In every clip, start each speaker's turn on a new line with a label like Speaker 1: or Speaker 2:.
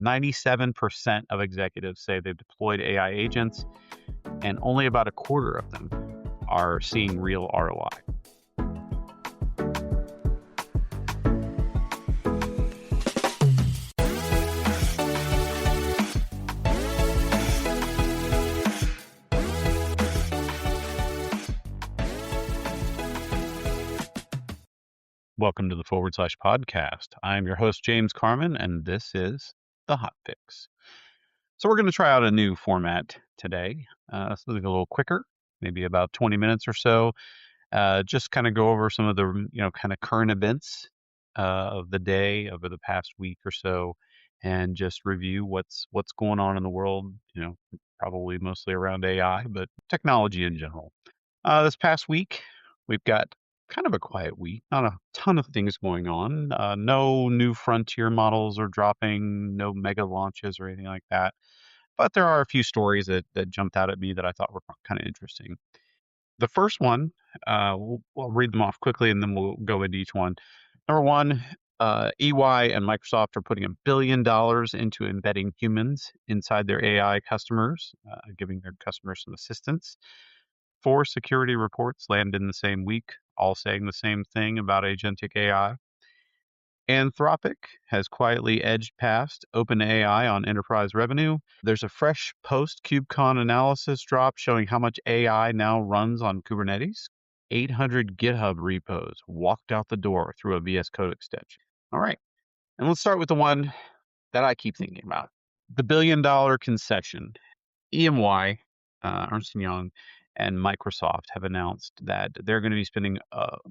Speaker 1: 97% of executives say they've deployed AI agents, and only about a quarter of them are seeing real ROI. Welcome to the /podcast. I'm your host, James Carman, and this is the hotfix. So we're going to try out a new format today. Something a little quicker, maybe about 20 minutes or so. Just kind of go over some of the, kind of current events of the day over the past week or so, and just review what's going on in the world. Probably mostly around AI, but technology in general. This past week, we've got kind of a quiet week, not a ton of things going on. No new frontier models are dropping, no mega launches or anything like that. But there are a few stories that jumped out at me that I thought were kind of interesting. The first one, we'll read them off quickly and then we'll go into each one. Number one, EY and Microsoft are putting $1 billion into embedding humans inside their AI customers, giving their customers some assistance. 4 security reports landed in the same week, all saying the same thing about agentic AI. Anthropic has quietly edged past OpenAI on enterprise revenue. There's a fresh post-KubeCon analysis drop showing how much AI now runs on Kubernetes. 800 GitHub repos walked out the door through a VS Code extension. All right, and let's start with the one that I keep thinking about. The $1 billion concession. EY, Ernst & Young, and Microsoft have announced that they're going to be spending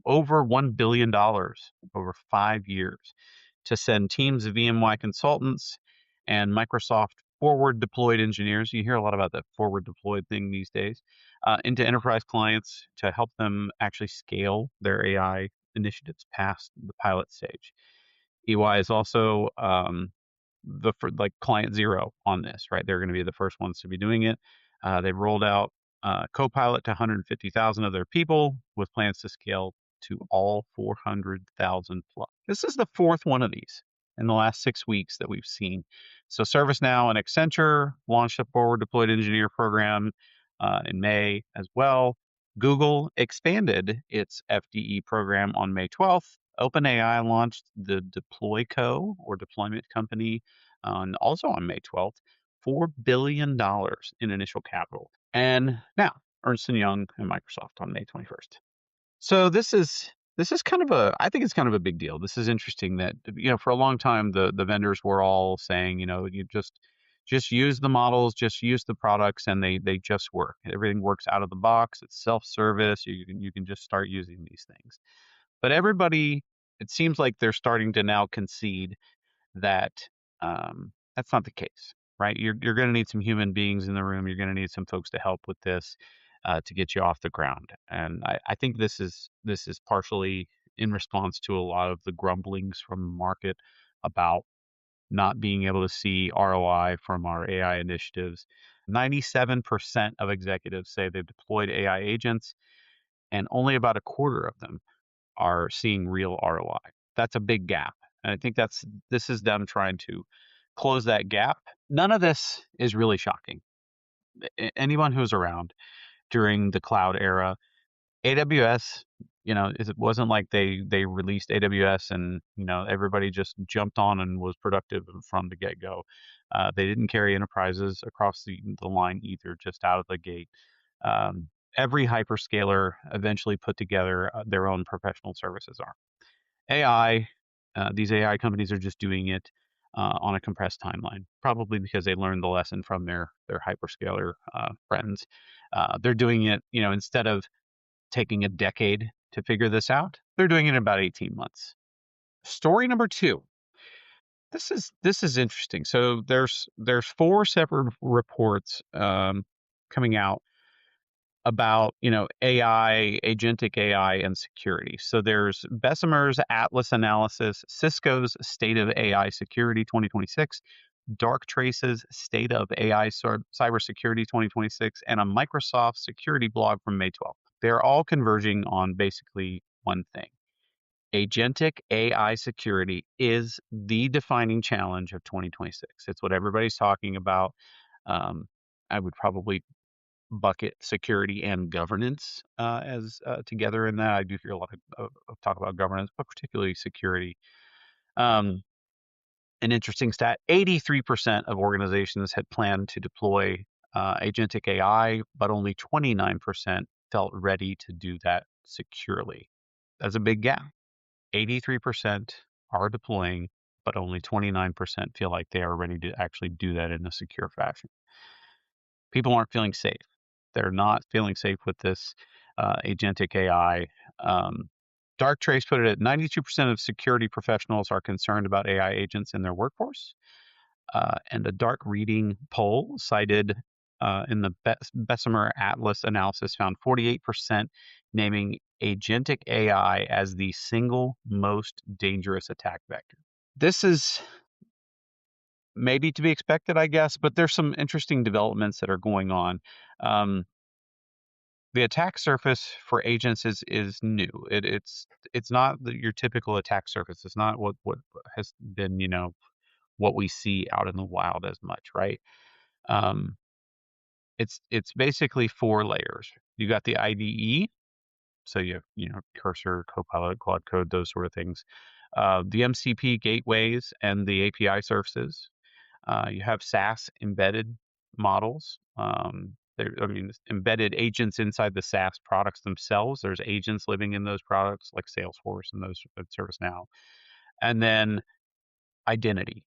Speaker 1: over $1 billion over 5 years to send teams of VMware consultants and Microsoft forward deployed engineers. You hear a lot about that forward deployed thing these days, into enterprise clients to help them actually scale their AI initiatives past the pilot stage. EY is also client zero on this, right? They're going to be the first ones to be doing it. They've rolled out Copilot to 150,000 of their people with plans to scale to all 400,000 plus. This is the 4th one of these in the last 6 weeks that we've seen. So ServiceNow and Accenture launched a forward deployed engineer program in May as well. Google expanded its FDE program on May 12th. OpenAI launched the Deploy Co. or deployment company also on May 12th. $4 billion in initial capital. And now Ernst & Young and Microsoft on May 21st. So this is kind of I think it's kind of a big deal. This is interesting that, for a long time, the vendors were all saying, you just use the models, just use the products, and they just work. Everything works out of the box. It's self-service. You can just start using these things. But everybody, it seems like they're starting to now concede that that's not the case. Right, you're going to need some human beings in the room. You're going to need some folks to help with this to get you off the ground. And I think this is partially in response to a lot of the grumblings from the market about not being able to see ROI from our AI initiatives. 97% of executives say they've deployed AI agents, and only about a quarter of them are seeing real ROI. That's a big gap, and I think this is them trying to close that gap. None of this is really shocking. Anyone who's around during the cloud era, AWS, it wasn't like they released AWS and, everybody just jumped on and was productive from the get-go. They didn't carry enterprises across the line either, just out of the gate. Every hyperscaler eventually put together their own professional services arm. AI, these AI companies are just doing it on a compressed timeline, probably because they learned the lesson from their hyperscaler friends. They're doing it, instead of taking a decade to figure this out, they're doing it in about 18 months. Story number 2. This is interesting. So there's 4 separate reports coming out about, AI, agentic AI, and security. So there's Bessemer's Atlas Analysis, Cisco's State of AI Security 2026, Darktrace's State of AI Cybersecurity 2026, and a Microsoft security blog from May 12th. They're all converging on basically one thing. Agentic AI security is the defining challenge of 2026. It's what everybody's talking about. I would probably bucket security and governance as together in that. I do hear a lot of talk about governance, but particularly security. Um, an interesting stat: 83% of organizations had planned to deploy agentic AI, but only 29% felt ready to do that securely. That's a big gap. 83% are deploying, but only 29% feel like they are ready to actually do that in a secure fashion. People aren't feeling safe. They're not feeling safe with this agentic AI. Darktrace put it at 92% of security professionals are concerned about AI agents in their workforce. And a dark reading poll cited in the Bessemer Atlas analysis found 48% naming agentic AI as the single most dangerous attack vector. This is maybe to be expected, I guess, but there's some interesting developments that are going on. The attack surface for agents is new. It's not your typical attack surface. It's not what has been what we see out in the wild as much, right? Um, it's basically 4 layers. You got the IDE, so you have Cursor, Copilot, Claude Code, those sort of things. The MCP gateways and the API services. You have SaaS embedded models. Embedded agents inside the SaaS products themselves. There's agents living in those products like Salesforce and those ServiceNow. And then identity.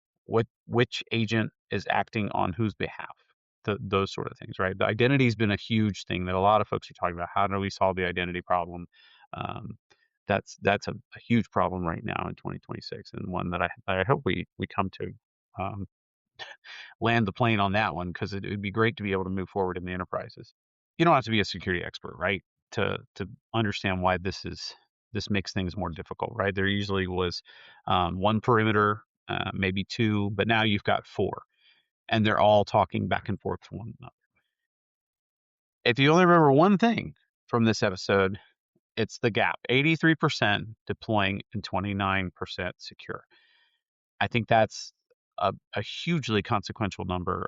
Speaker 1: Which agent is acting on whose behalf? Those sort of things, right? The identity has been a huge thing that a lot of folks are talking about. How do we solve the identity problem? That's a huge problem right now in 2026, and one that I hope we come to land the plane on that one, because it would be great to be able to move forward in the enterprises. You don't have to be a security expert, right, to understand why this makes things more difficult, right? There usually was 1 perimeter, maybe 2, but now you've got 4, and they're all talking back and forth to one another. If you only remember one thing from this episode, it's the gap: 83% deploying and 29% secure. I think that's a hugely consequential number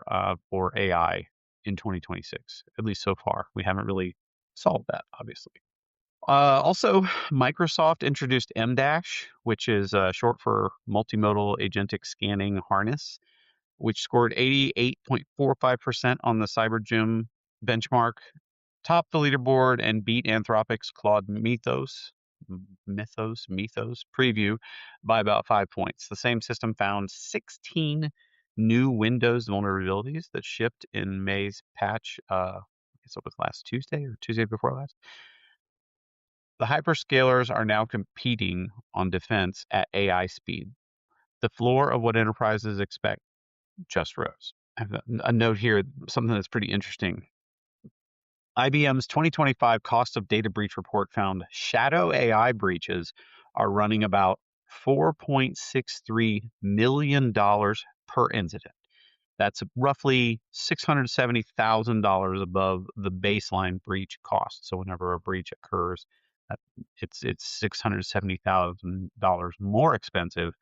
Speaker 1: for AI in 2026, at least so far. We haven't really solved that, obviously. Also, Microsoft introduced MDash, which is short for Multimodal Agentic Scanning Harness, which scored 88.45% on the CyberGym benchmark, topped the leaderboard, and beat Anthropic's Claude Mythos preview by about 5 points. The same system found 16 new Windows vulnerabilities that shipped in May's patch. I guess it was last Tuesday or Tuesday before last. The hyperscalers are now competing on defense at AI speed. The floor of what enterprises expect just rose. I have a note here, something that's pretty interesting. IBM's 2025 cost of data breach report found shadow AI breaches are running about $4.63 million per incident. That's roughly $670,000 above the baseline breach cost. So whenever a breach occurs, it's $670,000 more expensive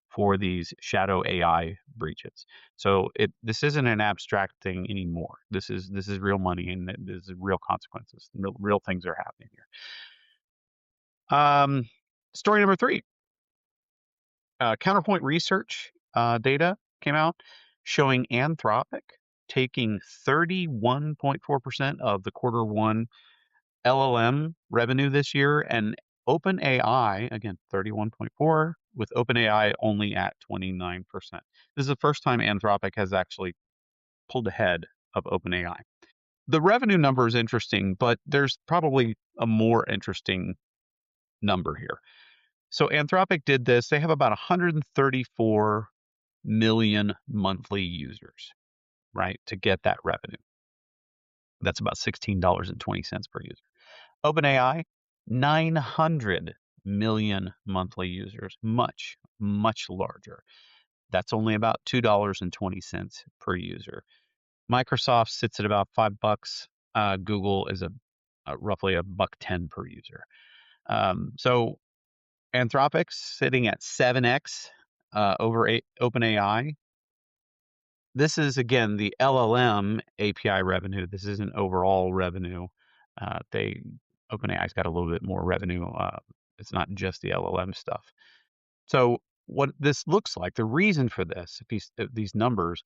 Speaker 1: for these shadow AI breaches. So this isn't an abstract thing anymore. This is real money, and this is real consequences. Real things are happening here. Story number 3. Counterpoint Research data came out showing Anthropic taking 31.4% of the Q1 LLM revenue this year, and OpenAI, again, 31.4, with OpenAI only at 29%. This is the first time Anthropic has actually pulled ahead of OpenAI. The revenue number is interesting, but there's probably a more interesting number here. So Anthropic did this. They have about 134 million monthly users, right, to get that revenue. That's about $16.20 per user. OpenAI, 900 million monthly users, much, much larger. That's only about $2.20 per user. Microsoft sits at about $5. Google is roughly $1.10 per user. So Anthropic's sitting at 7x over OpenAI. This is, again, the LLM API revenue. This isn't overall revenue. OpenAI's got a little bit more revenue. It's not just the LLM stuff. So what this looks like, the reason for this, if these numbers,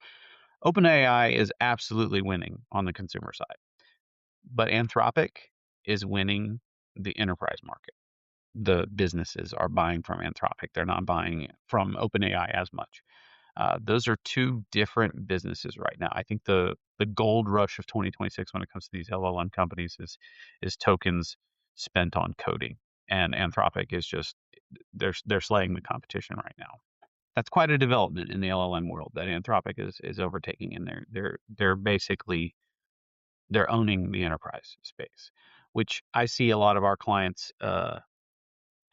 Speaker 1: OpenAI is absolutely winning on the consumer side, but Anthropic is winning the enterprise market. The businesses are buying from Anthropic. They're not buying from OpenAI as much. Those are two different businesses right now. I think the gold rush of 2026 when it comes to these LLM companies is tokens spent on coding, and Anthropic is just they're slaying the competition right now. That's quite a development in the LLM world that Anthropic is overtaking, and they're basically they're owning the enterprise space, which I see a lot of our clients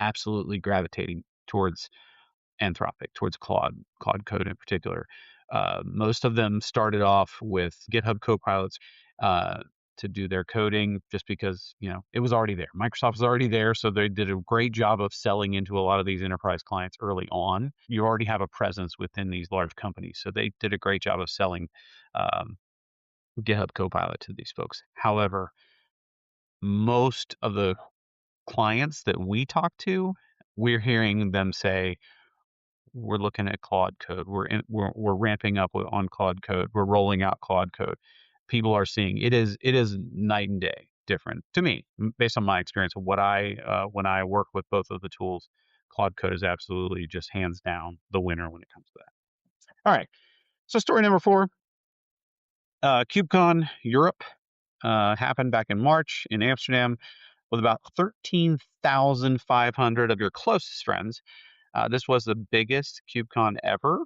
Speaker 1: absolutely gravitating towards Anthropic, towards Claude Code in particular. Most of them started off with GitHub Copilots to do their coding just because, it was already there. Microsoft was already there, so they did a great job of selling into a lot of these enterprise clients early on. You already have a presence within these large companies, so they did a great job of selling GitHub Copilot to these folks. However, most of the clients that we talk to, we're hearing them say, we're looking at Claude Code. We're ramping up on Claude Code. We're rolling out Claude Code. People are seeing it is night and day different to me based on my experience of what when I work with both of the tools. Claude Code is absolutely just hands down the winner when it comes to that. All right. So story number 4, KubeCon Europe happened back in March in Amsterdam with about 13,500 of your closest friends. This was the biggest KubeCon ever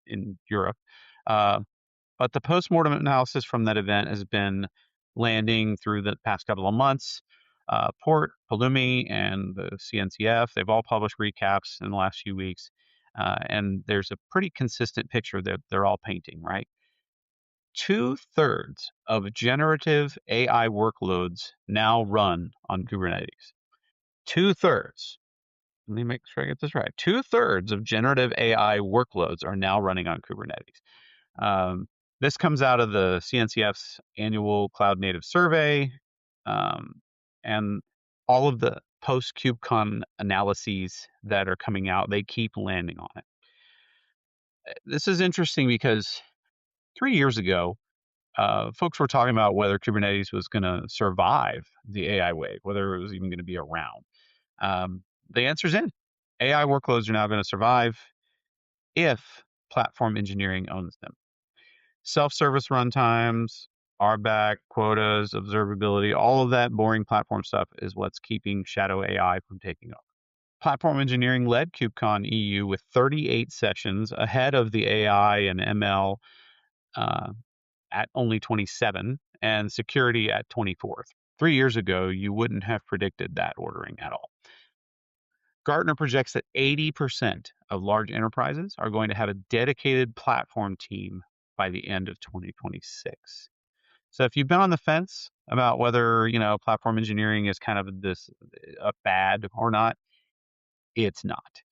Speaker 1: in Europe. But the postmortem analysis from that event has been landing through the past couple of months. Port, Pulumi, and the CNCF, they've all published recaps in the last few weeks. And there's a pretty consistent picture that they're all painting, right? 2/3 of generative AI workloads now run on Kubernetes. 2/3. Let me make sure I get this right. 2/3 of generative AI workloads are now running on Kubernetes. This comes out of the CNCF's annual Cloud Native Survey, and all of the post-KubeCon analyses that are coming out, they keep landing on it. This is interesting because 3 years ago, folks were talking about whether Kubernetes was going to survive the AI wave, whether it was even going to be around. The answer's in. AI workloads are now going to survive if platform engineering owns them. Self-service runtimes, RBAC, quotas, observability, all of that boring platform stuff is what's keeping Shadow AI from taking off. Platform engineering led KubeCon EU with 38 sessions ahead of the AI and ML at only 27 and security at 24th. 3 years ago, you wouldn't have predicted that ordering at all. Gartner projects that 80% of large enterprises are going to have a dedicated platform team by the end of 2026. So if you've been on the fence about whether, platform engineering is kind of a fad or not, it's not.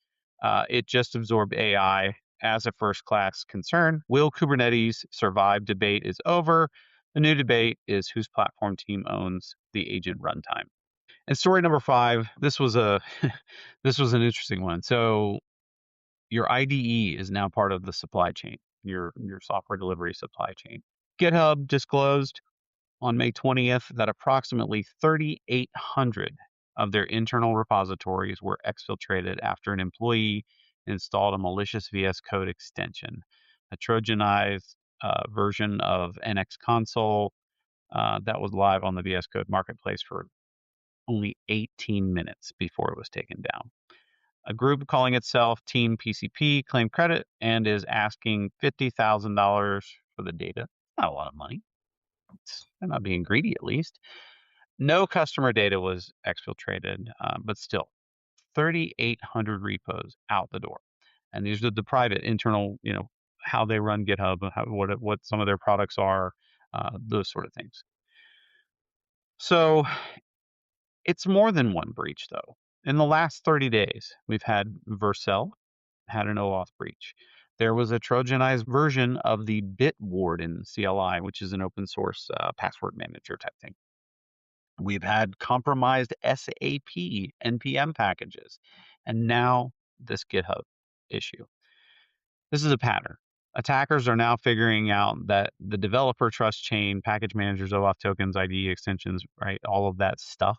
Speaker 1: It just absorbed AI as a first-class concern. Will Kubernetes survive? Debate is over. The new debate is whose platform team owns the agent runtime. And story number 5, this was this was an interesting one. So your IDE is now part of the supply chain, your software delivery supply chain. GitHub disclosed on May 20th that approximately 3,800 of their internal repositories were exfiltrated after an employee installed a malicious VS Code extension, a Trojanized version of NX Console that was live on the VS Code marketplace for only 18 minutes before it was taken down. A group calling itself Team PCP claimed credit and is asking $50,000 for the data. Not a lot of money. They're not being greedy, at least. No customer data was exfiltrated, but still, 3,800 repos out the door. And these are the private internal, how they run GitHub, what some of their products are, those sort of things. So it's more than one breach, though. In the last 30 days, we've had Vercel had an OAuth breach. There was a Trojanized version of the Bitwarden CLI, which is an open source password manager type thing. We've had compromised SAP NPM packages, and now this GitHub issue. This is a pattern. Attackers are now figuring out that the developer trust chain, package managers, OAuth tokens, IDE extensions, right, all of that stuff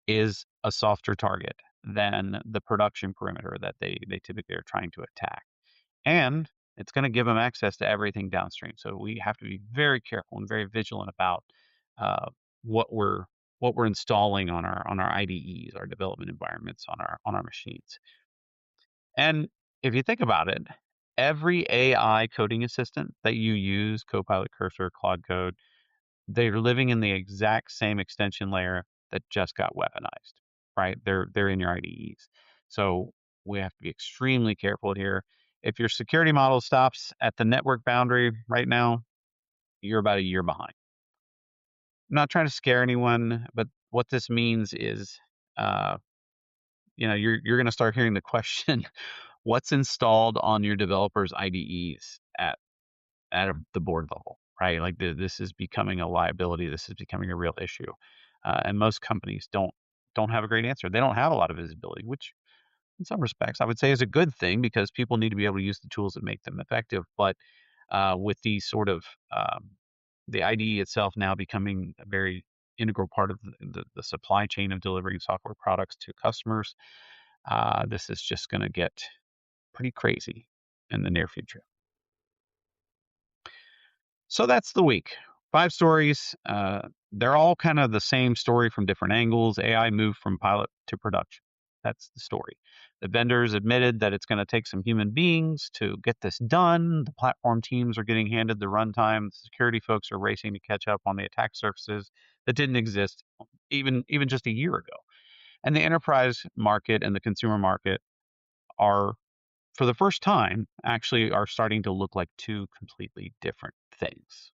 Speaker 1: is a softer target than the production perimeter that they typically are trying to attack. And it's going to give them access to everything downstream. So we have to be very careful and very vigilant about what we're installing on our IDEs, our development environments, on our machines. And if you think about it, every AI coding assistant that you use, Copilot, Cursor, Claude Code, they're living in the exact same extension layer that just got weaponized, right? They're in your IDEs. So we have to be extremely careful here. If your security model stops at the network boundary right now, you're about a year behind. I'm not trying to scare anyone, but what this means is, you're going to start hearing the question, what's installed on your developers' IDEs at the board level, right? Like this is becoming a liability. This is becoming a real issue. And most companies don't have a great answer. They don't have a lot of visibility, which in some respects I would say is a good thing because people need to be able to use the tools that make them effective. But with these sort of the IDE itself now becoming a very integral part of the supply chain of delivering software products to customers, this is just going to get pretty crazy in the near future. So that's the week. 5 stories. They're all kind of the same story from different angles. AI moved from pilot to production. That's the story. The vendors admitted that it's going to take some human beings to get this done. The platform teams are getting handed the runtime. The security folks are racing to catch up on the attack surfaces that didn't exist even just a year ago. And the enterprise market and the consumer market are, for the first time, actually are starting to look like two completely different things.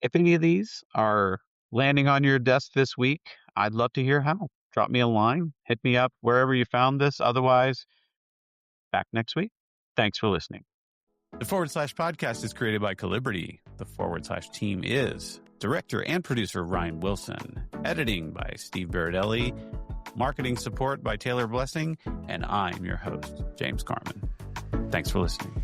Speaker 1: If any of these are landing on your desk this week, I'd love to hear how. Drop me a line, hit me up wherever you found this. Otherwise, back next week. Thanks for listening.
Speaker 2: The / podcast is created by Calibrity. The / team is director and producer Ryan Wilson, editing by Steve Baradelli, marketing support by Taylor Blessing, and I'm your host, James Carman. Thanks for listening.